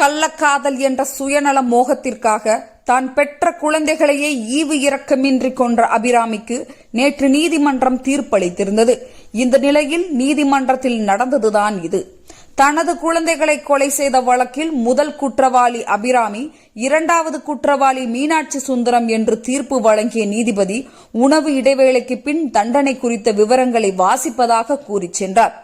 கள்ளக்காதல் என்ற சுயநல மோகத்திற்காக தான் பெற்ற குழந்தைகளையே ஈவு இரக்கமின்றி கொன்ற அபிராமிக்கு நேற்று நீதிமன்றம் தீர்ப்பளித்திருந்தது. இந்த நிலையில் நீதிமன்றத்தில் நடந்ததுதான் இது. தனது குழந்தைகளை கொலை செய்த வழக்கில் முதல் குற்றவாளி அபிராமி, இரண்டாவது குற்றவாளி மீனாட்சி சுந்தரம் என்று தீர்ப்பு வழங்கிய நீதிபதி உணவு இடைவேளைக்கு பின் தண்டனை குறித்த விவரங்களை வாசிப்பதாக கூறி சென்றார்.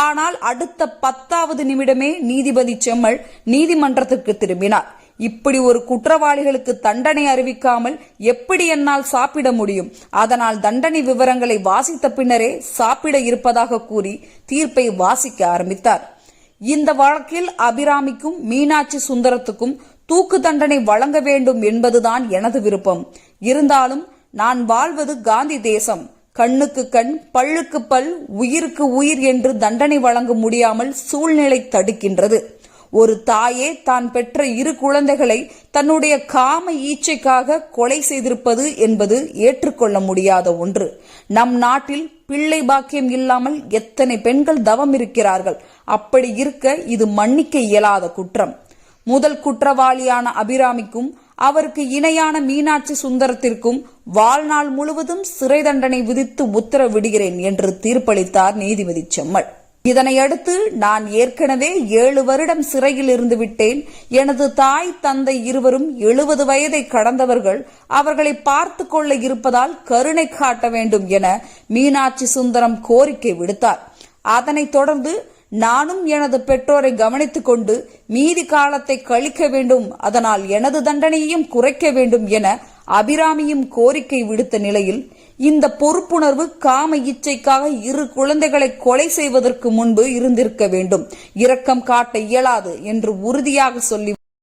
ஆனால் அடுத்த 10வது நிமிடமே நீதிபதி செம்மல் நீதிமன்றத்திற்கு திரும்பினார். இப்படி ஒரு குற்றவாளிகளுக்கு தண்டனை அறிவிக்காமல் எப்படி என்னால் சாப்பிட முடியும்? அதனால் தண்டனை விவரங்களை வாசித்த பின்னரே சாப்பிட இருப்பதாக கூறி தீர்ப்பை வாசிக்க ஆரம்பித்தார். இந்த வழக்கில் அபிராமிக்கும் மீனாட்சி சுந்தரத்துக்கும் தூக்கு தண்டனை வழங்க வேண்டும் என்பதுதான் எனது விருப்பம். இருந்தாலும் நான் வாழ்வது காந்தி தேசம். கண்ணுக்கு கண், பல்லுக்கு பல், உயிருக்கு உயிர் என்று தண்டனை வழங்க முடியாமல் சூழ்நிலை தடுக்கின்றது. ஒரு தாயே தான் பெற்ற 2 குழந்தைகளை தன்னுடைய காம ஈச்சைக்காக கொலை செய்திருப்பது என்பது ஏற்றுக்கொள்ள முடியாத ஒன்று. நம் நாட்டில் பிள்ளை பாக்கியம் இல்லாமல் எத்தனை பெண்கள் தவம் இருக்கிறார்கள். அப்படி இருக்க இது மன்னிக்க இயலாத குற்றம். முதல் குற்றவாளியான அபிராமிக்கும் அவருக்கு இணையான மீனாட்சி சுந்தரத்திற்கும் வாழ்நாள் முழுவதும் சிறை தண்டனை விதித்து உத்தரவிடுகிறேன் என்று தீர்ப்பளித்தார் நீதிபதி செம்மல். இதனையடுத்து நான் ஏற்கனவே 7 வருடம் சிறையில் இருந்து விட்டேன். எனது தாய் தந்தை இருவரும் 70 வயதை கடந்தவர்கள். அவர்களை பார்த்து கொள்ள இருப்பதால் கருணை காட்ட வேண்டும் என மீனாட்சி சுந்தரம் கோரிக்கை விடுத்தார். அதனைத் தொடர்ந்து நானும் எனது பெற்றோரை கவனித்துக் கொண்டு மீதி காலத்தை கழிக்க வேண்டும், அதனால் எனது தண்டனையையும் குறைக்க வேண்டும் என அபிராமியும் கோரிக்கை விடுத்த நிலையில் இந்த பொறுப்புணர்வு காம இச்சைக்காக 2 குழந்தைகளை கொலை செய்வதற்கு முன்பு இருந்திருக்க வேண்டும். இரக்கம் காட்ட இயலாது என்று உறுதியாக சொல்லி